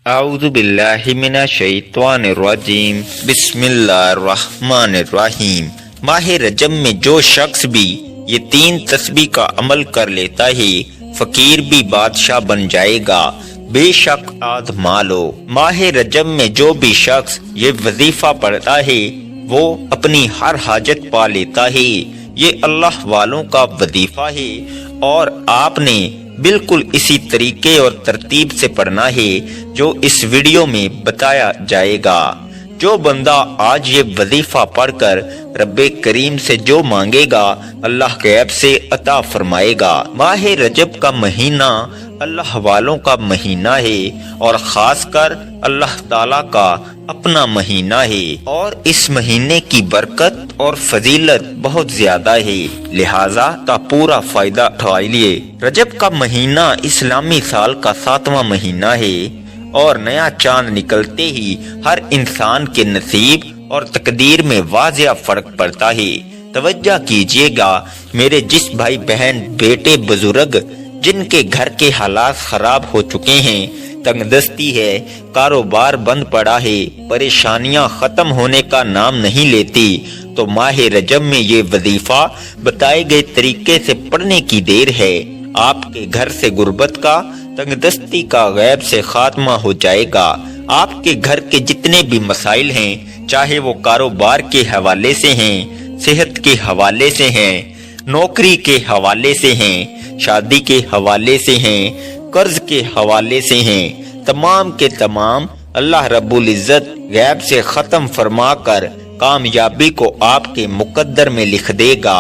اعوذ باللہ من الشیطان الرجیم بسم اللہ الرحمن الرحیم۔ ماہ رجب میں جو شخص بھی یہ 3 تسبیح کا عمل کر لیتا ہے فقیر بھی بادشاہ بن جائے گا، بے شک آزما لو۔ ماہ رجب میں جو بھی شخص یہ وظیفہ پڑھتا ہے وہ اپنی ہر حاجت پا لیتا ہے۔ یہ اللہ والوں کا وظیفہ ہے اور آپ نے بالکل اسی طریقے اور ترتیب سے پڑھنا ہے جو اس ویڈیو میں بتایا جائے گا۔ جو بندہ آج یہ وظیفہ پڑھ کر رب کریم سے جو مانگے گا اللہ غیب سے عطا فرمائے گا۔ ماہ رجب کا مہینہ اللہ والوں کا مہینہ ہے اور خاص کر اللہ تعالیٰ کا اپنا مہینہ ہے اور اس مہینے کی برکت اور فضیلت بہت زیادہ ہے، لہذا کا پورا فائدہ اٹھائیے۔ رجب کا مہینہ اسلامی سال کا 7واں مہینہ ہے اور نیا چاند نکلتے ہی ہر انسان کے نصیب اور تقدیر میں واضح فرق پڑتا ہے۔ توجہ کیجئے گا میرے جس بھائی بہن بیٹے بزرگ جن کے گھر کے حالات خراب ہو چکے ہیں، تنگ دستی ہے، کاروبار بند پڑا ہے، پریشانیاں ختم ہونے کا نام نہیں لیتی، تو ماہ رجب میں یہ وظیفہ بتائے گئے طریقے سے پڑھنے کی دیر ہے۔ آپ کے گھر سے غربت کا، تنگ دستی کا غیب سے خاتمہ ہو جائے گا۔ آپ کے گھر کے جتنے بھی مسائل ہیں، چاہے وہ کاروبار کے حوالے سے ہیں، صحت کے حوالے سے ہیں، نوکری کے حوالے سے ہیں، شادی کے حوالے سے ہیں، قرض کے حوالے سے ہیں، تمام کے تمام اللہ رب العزت غیب سے ختم فرما کر کامیابی کو آپ کے مقدر میں لکھ دے گا۔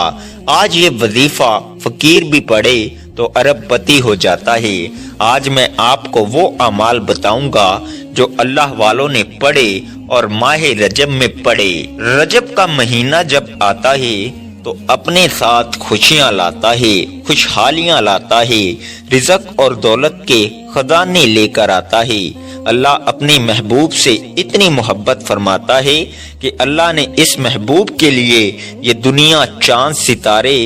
آج یہ وظیفہ فقیر بھی پڑھے تو ارب پتی ہو جاتا ہے۔ آج میں آپ کو وہ اعمال بتاؤں گا جو اللہ والوں نے پڑھے اور ماہ رجب میں پڑھے۔ رجب کا مہینہ جب آتا ہے تو اپنے ساتھ خوشیاں لاتا ہے، خوشحالیاں لاتا ہے، رزق اور دولت کے خزانے لے کر آتا ہے۔ اللہ اپنے محبوب سے اتنی محبت فرماتا ہے کہ اللہ نے اس محبوب کے لیے یہ دنیا، چاند، ستارے،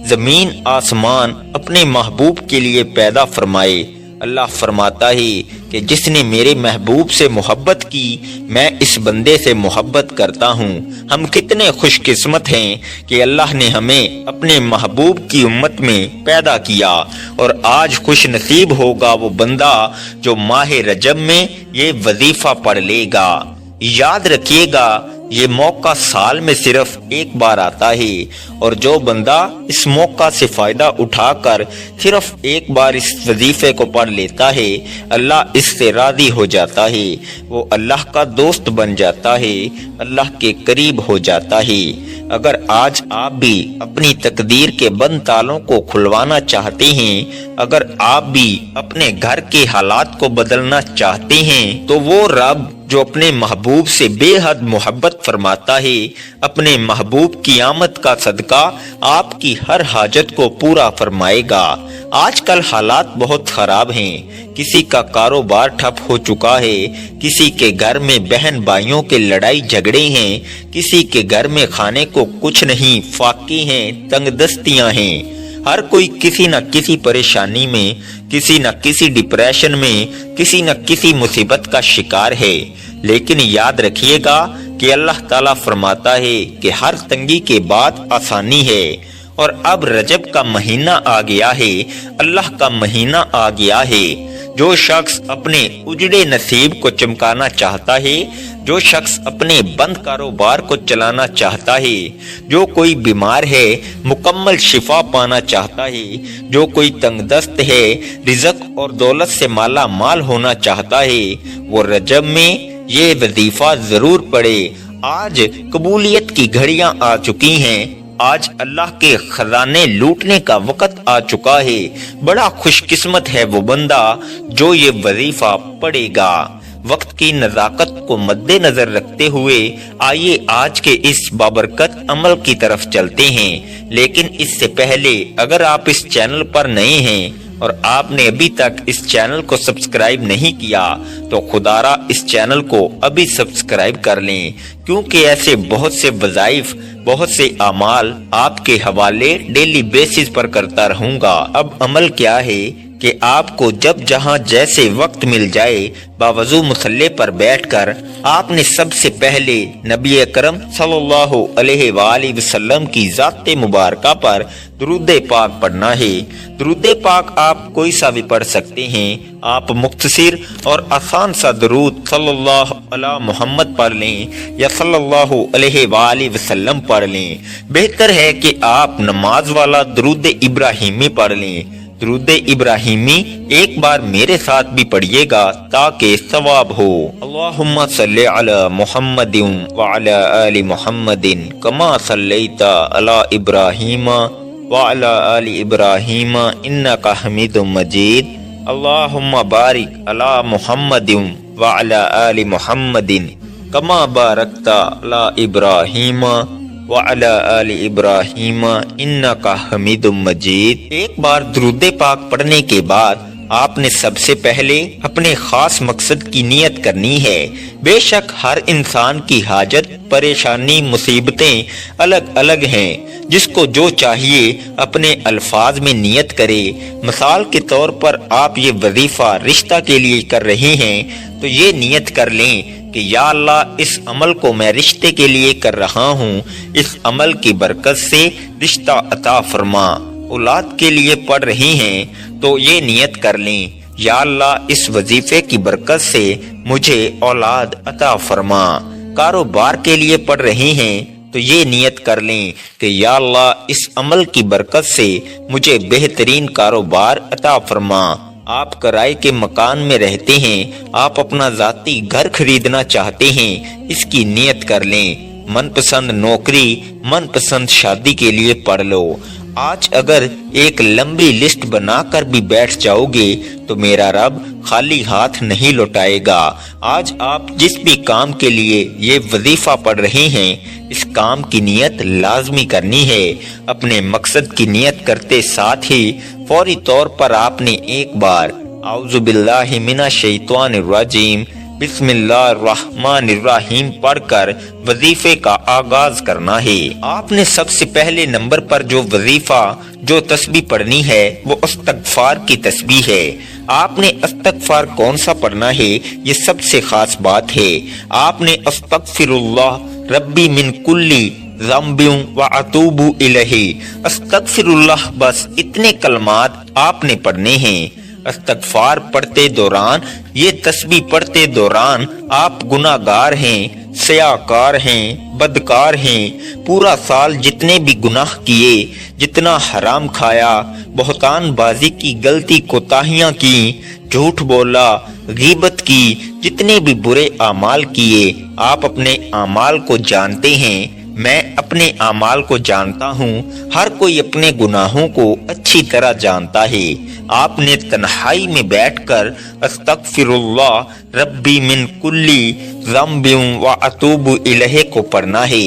زمین، آسمان اپنے محبوب کے لیے پیدا فرمائے۔ اللہ فرماتا ہے کہ جس نے میرے محبوب سے محبت کی میں اس بندے سے محبت کرتا ہوں۔ ہم کتنے خوش قسمت ہیں کہ اللہ نے ہمیں اپنے محبوب کی امت میں پیدا کیا، اور آج خوش نصیب ہوگا وہ بندہ جو ماہ رجب میں یہ وظیفہ پڑھ لے گا۔ یاد رکھیے گا یہ موقع سال میں صرف ایک بار آتا ہے، اور جو بندہ اس موقع سے فائدہ اٹھا کر صرف ایک بار اس وظیفے کو پڑھ لیتا ہے اللہ اس سے راضی ہو جاتا ہے، وہ اللہ کا دوست بن جاتا ہے، اللہ کے قریب ہو جاتا ہے۔ اگر آج آپ بھی اپنی تقدیر کے بند تالوں کو کھلوانا چاہتے ہیں، اگر آپ بھی اپنے گھر کے حالات کو بدلنا چاہتے ہیں، تو وہ رب جو اپنے محبوب سے بے حد محبت فرماتا ہے اپنے محبوب کی آمد کا صدقہ آپ کی ہر حاجت کو پورا فرمائے گا۔ آج کل حالات بہت خراب ہیں، کسی کا کاروبار ٹھپ ہو چکا ہے، کسی کے گھر میں بہن بھائیوں کے لڑائی جھگڑے ہیں، کسی کے گھر میں کھانے کو کچھ نہیں، فاقے ہیں، تنگ دستیاں ہیں، ہر کوئی کسی نہ کسی پریشانی میں، کسی نہ کسی ڈپریشن میں، کسی نہ کسی مصیبت کا شکار ہے۔ لیکن یاد رکھیے گا کہ اللہ تعالیٰ فرماتا ہے کہ ہر تنگی کے بعد آسانی ہے، اور اب رجب کا مہینہ آ گیا ہے، اللہ کا مہینہ آ گیا ہے۔ جو شخص اپنے اجڑے نصیب کو چمکانا چاہتا ہے، جو شخص اپنے بند کاروبار کو چلانا چاہتا ہے، جو کوئی بیمار ہے مکمل شفا پانا چاہتا ہے، جو کوئی تنگ دست ہے رزق اور دولت سے مالا مال ہونا چاہتا ہے، وہ رجب میں یہ وظیفہ ضرور پڑھے۔ آج قبولیت کی گھڑیاں آ چکی ہیں، آج اللہ کے خزانے لوٹنے کا وقت آ چکا ہے۔ بڑا خوش قسمت ہے وہ بندہ جو یہ وظیفہ پڑھے گا۔ وقت کی نزاکت کو مد نظر رکھتے ہوئے آئیے آج کے اس بابرکت عمل کی طرف چلتے ہیں، لیکن اس سے پہلے اگر آپ اس چینل پر نئے ہیں اور آپ نے ابھی تک اس چینل کو سبسکرائب نہیں کیا تو خدارا اس چینل کو ابھی سبسکرائب کر لیں، کیونکہ ایسے بہت سے وظائف، بہت سے اعمال آپ کے حوالے ڈیلی بیسز پر کرتا رہوں گا۔ اب عمل کیا ہے کہ آپ کو جب جہاں جیسے وقت مل جائے باوضو مصلی پر بیٹھ کر آپ نے سب سے پہلے نبی اکرم صلی اللہ علیہ وآلہ وسلم کی ذات مبارکہ پر درود پاک پڑھنا ہے۔ درود پاک آپ کوئی سا بھی پڑھ سکتے ہیں، آپ مختصر اور آسان سا درود صلی اللہ علی محمد پڑھ لیں یا صلی اللہ علیہ وآلہ وسلم پڑھ لیں۔ بہتر ہے کہ آپ نماز والا درود ابراہیمی پڑھ لیں۔ درود ابراہیمی ایک بار میرے ساتھ بھی پڑھیے گا تاکہ ثواب ہو۔ اللہم صلی علی محمد وعلی آل محمد کما صلیت علی ابراہیم وعلی آل ابراہیم انک حمید مجید۔ اللہم بارک علی محمد وعلی آل محمد کما بارکت علی ابراہیم وعلی آل ابراہیم انک حمید مجید۔ ایک بار درود پاک پڑھنے کے بعد آپ نے سب سے پہلے اپنے خاص مقصد کی نیت کرنی ہے۔ بے شک ہر انسان کی حاجت، پریشانی، مصیبتیں الگ الگ ہیں، جس کو جو چاہیے اپنے الفاظ میں نیت کرے۔ مثال کے طور پر آپ یہ وظیفہ رشتہ کے لیے کر رہے ہیں تو یہ نیت کر لیں کہ یا اللہ اس عمل کو میں رشتے کے لیے کر رہا ہوں، اس عمل کی برکت سے رشتہ عطا فرما۔ اولاد کے لیے پڑھ رہی ہیں تو یہ نیت کر لیں یا اللہ اس وظیفے کی برکت سے مجھے اولاد عطا فرما۔ کاروبار کے لیے پڑھ رہی ہیں تو یہ نیت کر لیں کہ یا اللہ اس عمل کی برکت سے مجھے بہترین کاروبار عطا فرما۔ آپ کرائے کے مکان میں رہتے ہیں، آپ اپنا ذاتی گھر خریدنا چاہتے ہیں، اس کی نیت کر لیں۔ من پسند نوکری، من پسند شادی کے لیے پڑھ لو۔ آج اگر ایک لمبی لسٹ بنا کر بھی بیٹھ جاؤ گے تو میرا رب خالی ہاتھ نہیں لوٹائے گا۔ آج آپ جس بھی کام کے لیے یہ وظیفہ پڑھ رہے ہیں، اس کام کی نیت لازمی کرنی ہے۔ اپنے مقصد کی نیت کرتے ساتھ ہی فوری طور پر آپ نے ایک بار اعوذ باللہ من الشیطان الرجیم بسم اللہ الرحمن الرحیم پڑھ کر وظیفے کا آغاز کرنا ہے۔ آپ نے سب سے پہلے نمبر پر جو وظیفہ، جو تسبیح پڑھنی ہے وہ استغفار کی تسبیح ہے۔ آپ نے استغفار کون سا پڑھنا ہے، یہ سب سے خاص بات ہے۔ آپ نے استغفر اللہ ربی من کلی ذنب واتوب الیہ، استغفر اللہ، بس اتنے کلمات آپ نے پڑھنے ہیں۔ استغفار پڑھتے دوران، یہ تسبیح پڑھتے دوران آپ گناہگار ہیں، سیاہکار ہیں، بدکار ہیں۔ پورا سال جتنے بھی گناہ کیے، جتنا حرام کھایا، بہتان بازی کی غلطی کوتاہیاں کی، جھوٹ بولا، غیبت کی، جتنے بھی برے اعمال کیے، آپ اپنے اعمال کو جانتے ہیں، میں اپنے اعمال کو جانتا ہوں، ہر کوئی اپنے گناہوں کو اچھی طرح جانتا ہے۔ آپ نے تنہائی میں بیٹھ کر استغفر اللہ ربی من کلی ذنب واتوب الیہ کو پڑھنا ہے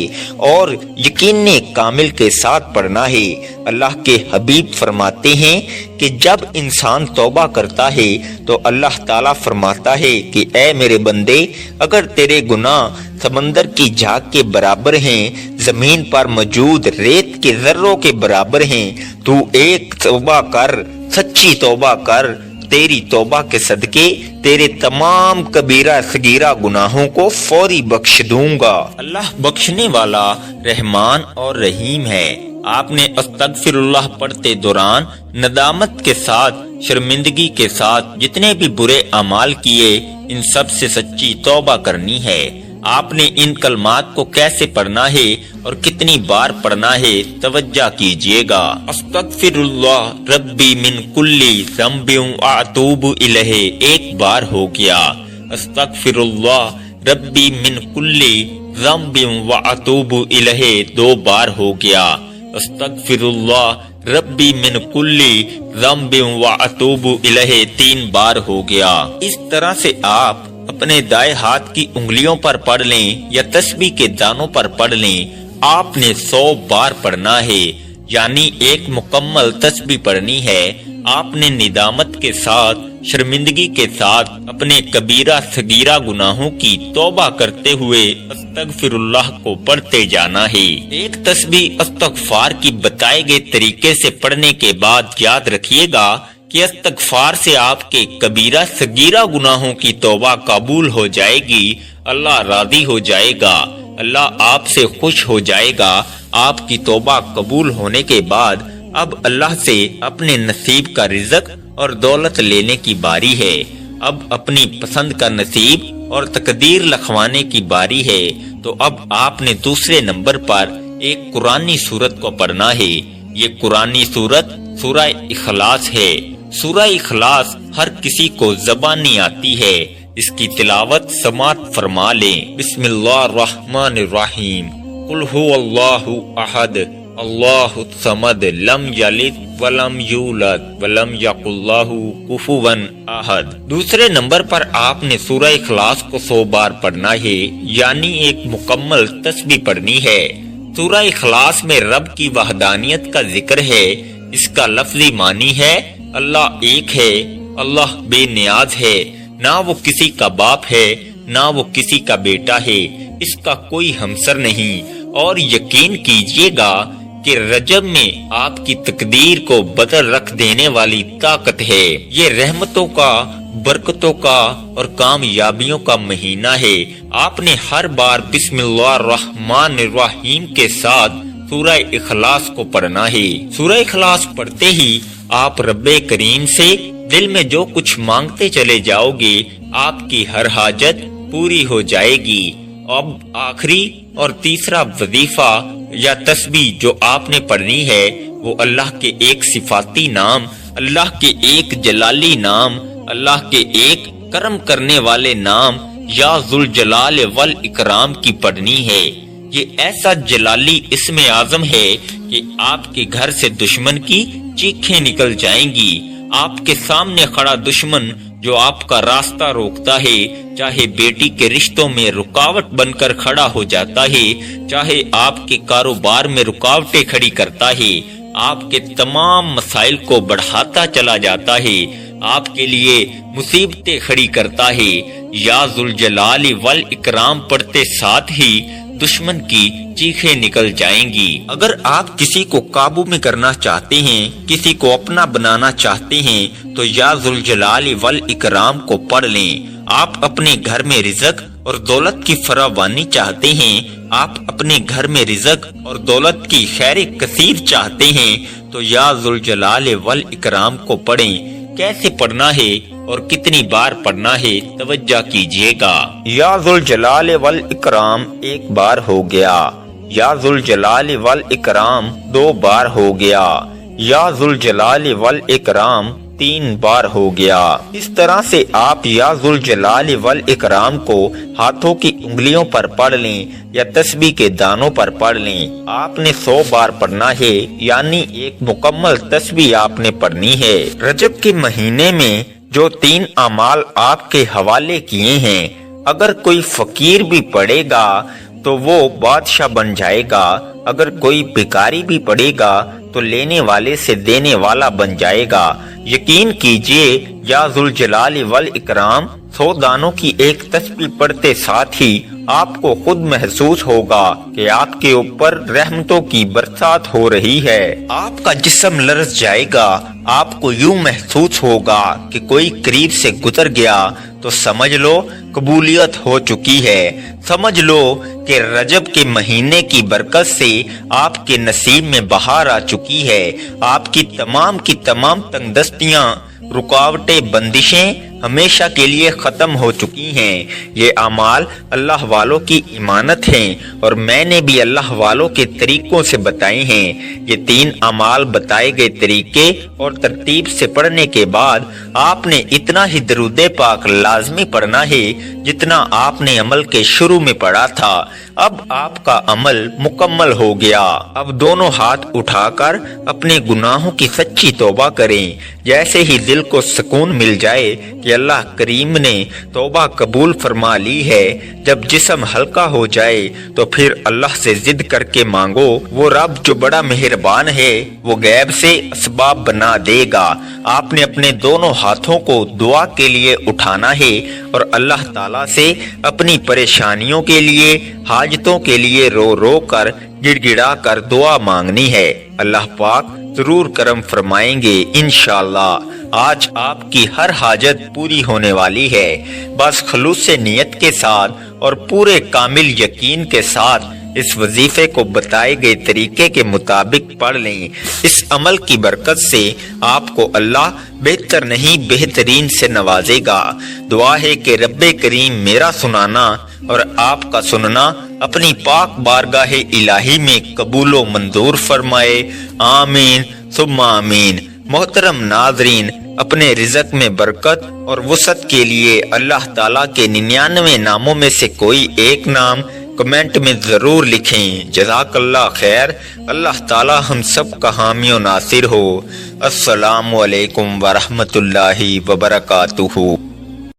اور یقین کامل کے ساتھ پڑھنا ہے۔ اللہ کے حبیب فرماتے ہیں کہ جب انسان توبہ کرتا ہے تو اللہ تعالیٰ فرماتا ہے کہ اے میرے بندے، اگر تیرے گناہ سمندر کی جھاگ کے برابر ہیں، زمین پر موجود ریت کے ذروں کے برابر ہیں، تو ایک توبہ کر، سچی توبہ کر، تیری توبہ کے صدقے تیرے تمام کبیرہ صغیرہ گناہوں کو فوری بخش دوں گا۔ اللہ بخشنے والا رحمان اور رحیم ہے۔ آپ نے استغفر اللہ پڑھتے دوران ندامت کے ساتھ، شرمندگی کے ساتھ جتنے بھی برے اعمال کیے، ان سب سے سچی توبہ کرنی ہے۔ آپ نے ان کلمات کو کیسے پڑھنا ہے اور کتنی بار پڑھنا ہے، توجہ کیجئے گا۔ استغفر اللہ ربی من کلی ذنب واتوب الیہ ایک بار ہو گیا، استغفر اللہ ربی من کلی ذنب واتوب الیہ دو بار ہو گیا، استغفر اللہ ربی من کلی ذنب واتوب الیہ تین بار ہو گیا۔ اس طرح سے آپ اپنے دائیں ہاتھ کی انگلیوں پر پڑھ لیں یا تسبیح کے دانوں پر پڑھ لیں۔ آپ نے 100 بار پڑھنا ہے، یعنی ایک مکمل تسبیح پڑھنی ہے۔ آپ نے ندامت کے ساتھ، شرمندگی کے ساتھ اپنے کبیرہ صغیرہ گناہوں کی توبہ کرتے ہوئے استغفر اللہ کو پڑھتے جانا ہے۔ ایک تسبیح استغفار کی بتائے گئے طریقے سے پڑھنے کے بعد یاد رکھیے گا کہ استغفار سے آپ کے کبیرہ صغیرہ گناہوں کی توبہ قبول ہو جائے گی، اللہ راضی ہو جائے گا، اللہ آپ سے خوش ہو جائے گا۔ آپ کی توبہ قبول ہونے کے بعد اب اللہ سے اپنے نصیب کا رزق اور دولت لینے کی باری ہے۔ اب اپنی پسند کا نصیب اور تقدیر لکھوانے کی باری ہے۔ تو اب آپ نے دوسرے نمبر پر ایک قرآنی سورت کو پڑھنا ہے۔ یہ قرآنی سورت سورہ اخلاص ہے۔ سورہ اخلاص ہر کسی کو زبانی آتی ہے، اس کی تلاوت سماعت فرما لیں۔ بسم اللہ الرحمن الرحیم۔ قل هو اللہ احد اللہ الصمد لم یلد ولم یولد ولم یکن لہ کفوا احد۔ دوسرے نمبر پر آپ نے سورہ اخلاص کو 100 بار پڑھنا ہے، یعنی ایک مکمل تسبیح پڑھنی ہے۔ سورہ اخلاص میں رب کی وحدانیت کا ذکر ہے۔ اس کا لفظی معنی ہے اللہ ایک ہے، اللہ بے نیاز ہے، نہ وہ کسی کا باپ ہے نہ وہ کسی کا بیٹا ہے، اس کا کوئی ہمسر نہیں۔ اور یقین کیجئے گا کہ رجب میں آپ کی تقدیر کو بدل رکھ دینے والی طاقت ہے۔ یہ رحمتوں کا، برکتوں کا اور کامیابیوں کا مہینہ ہے۔ آپ نے ہر بار بسم اللہ الرحمن الرحیم کے ساتھ سورہ اخلاص کو پڑھنا ہے۔ سورہ اخلاص پڑھتے ہی آپ رب کریم سے دل میں جو کچھ مانگتے چلے جاؤ گے، آپ کی ہر حاجت پوری ہو جائے گی۔ اب آخری اور تیسرا وظیفہ یا تسبیح جو آپ نے پڑھنی ہے وہ اللہ کے ایک صفاتی نام، اللہ کے ایک جلالی نام، اللہ کے ایک کرم کرنے والے نام یا ذوالجلال والاکرام کی پڑھنی ہے۔ یہ ایسا جلالی اسم اعظم ہے کہ آپ کے گھر سے دشمن کی چیخیں نکل جائیں گی۔ آپ کے سامنے کھڑا دشمن جو آپ کا راستہ روکتا ہے، چاہے بیٹی کے رشتوں میں رکاوٹ بن کر کھڑا ہو جاتا ہے، چاہے آپ کے کاروبار میں رکاوٹیں کھڑی کرتا ہے، آپ کے تمام مسائل کو بڑھاتا چلا جاتا ہے، آپ کے لیے مصیبتیں کھڑی کرتا ہے، یا ذوالجلال والاکرام پڑھتے ساتھ ہی دشمن کی چیخیں نکل جائیں گی۔ اگر آپ کسی کو قابو میں کرنا چاہتے ہیں، کسی کو اپنا بنانا چاہتے ہیں تو یا ذوالجلال والاکرام کو پڑھ لیں۔ آپ اپنے گھر میں رزق اور دولت کی فراوانی چاہتے ہیں، آپ اپنے گھر میں رزق اور دولت کی خیر کثیر چاہتے ہیں تو یا ذوالجلال والاکرام کو پڑھیں۔ کیسے پڑھنا ہے اور کتنی بار پڑھنا ہے توجہ کیجئے گا۔ یا ذوالجلال والاکرام 1 بار ہو گیا، یا ذوالجلال والاکرام 2 بار ہو گیا، یا ذوالجلال والاکرام 3 بار ہو گیا۔ اس طرح سے آپ یا ذوالجلال والاکرام کو ہاتھوں کی انگلیوں پر پڑھ لیں یا تسبیح کے دانوں پر پڑھ لیں۔ آپ نے 100 بار پڑھنا ہے، یعنی ایک مکمل تسبیح آپ نے پڑھنی ہے۔ رجب کے مہینے میں جو 3 اعمال آپ کے حوالے کیے ہیں، اگر کوئی فقیر بھی پڑھے گا تو وہ بادشاہ بن جائے گا، اگر کوئی بھکاری بھی پڑھے گا تو لینے والے سے دینے والا بن جائے گا۔ یقین کیجئے یا ذوالجلال والاکرام 100 دانوں کی ایک تسبیح پڑھتے ساتھ ہی آپ کو خود محسوس ہوگا کہ آپ کے اوپر رحمتوں کی برسات ہو رہی ہے۔ آپ کا جسم لرز جائے گا، آپ کو یوں محسوس ہوگا کہ کوئی قریب سے گزر گیا تو سمجھ لو قبولیت ہو چکی ہے۔ سمجھ لو کہ رجب کے مہینے کی برکت سے آپ کے نصیب میں بہار آ چکی ہے۔ آپ کی تمام تنگ دستیاں، رکاوٹیں، بندشیں ہمیشہ کے لیے ختم ہو چکی ہیں۔ یہ اعمال اللہ والوں کی امانت ہیں اور میں نے بھی اللہ والوں کے طریقوں سے بتائے ہیں۔ یہ 3 اعمال بتائے گئے طریقے اور ترتیب سے پڑھنے کے بعد آپ نے اتنا ہی درود پاک لازمی پڑھنا ہے جتنا آپ نے عمل کے شروع میں پڑھا تھا۔ اب آپ کا عمل مکمل ہو گیا۔ اب دونوں ہاتھ اٹھا کر اپنے گناہوں کی سچی توبہ کریں۔ جیسے ہی دل کو سکون مل جائے کہ اللہ کریم نے توبہ قبول فرما لی ہے، جب جسم ہلکا ہو جائے تو پھر اللہ سے ضد کر کے مانگو۔ وہ رب جو بڑا مہربان ہے وہ غیب سے اسباب بنا دے گا۔ آپ نے اپنے دونوں ہاتھوں کو دعا کے لیے اٹھانا ہے اور اللہ تعالیٰ سے اپنی پریشانیوں کے لیے، حاجتوں کے لیے رو رو کر، گڑ گڑا کر دعا مانگنی ہے۔ اللہ پاک ضرور کرم فرمائیں گے انشاءاللہ۔ آج آپ کی ہر حاجت پوری ہونے والی ہے۔ بس خلوص نیت کے ساتھ اور پورے کامل یقین کے ساتھ اس وظیفے کو بتائے گئے طریقے کے مطابق پڑھ لیں۔ اس عمل کی برکت سے آپ کو اللہ بہتر نہیں بہترین سے نوازے گا۔ دعا ہے کہ رب کریم میرا سنانا اور آپ کا سننا اپنی پاک بارگاہ الہی میں قبول و منظور فرمائے، آمین ثم آمین۔ محترم ناظرین، اپنے رزق میں برکت اور وسعت کے لیے اللہ تعالیٰ کے 99 ناموں میں سے کوئی ایک نام کمنٹ میں ضرور لکھیں۔ جزاک اللہ خیر۔ اللہ تعالیٰ ہم سب کا حامی و ناصر ہو۔ السلام علیکم ورحمۃ اللہ وبرکاتہ۔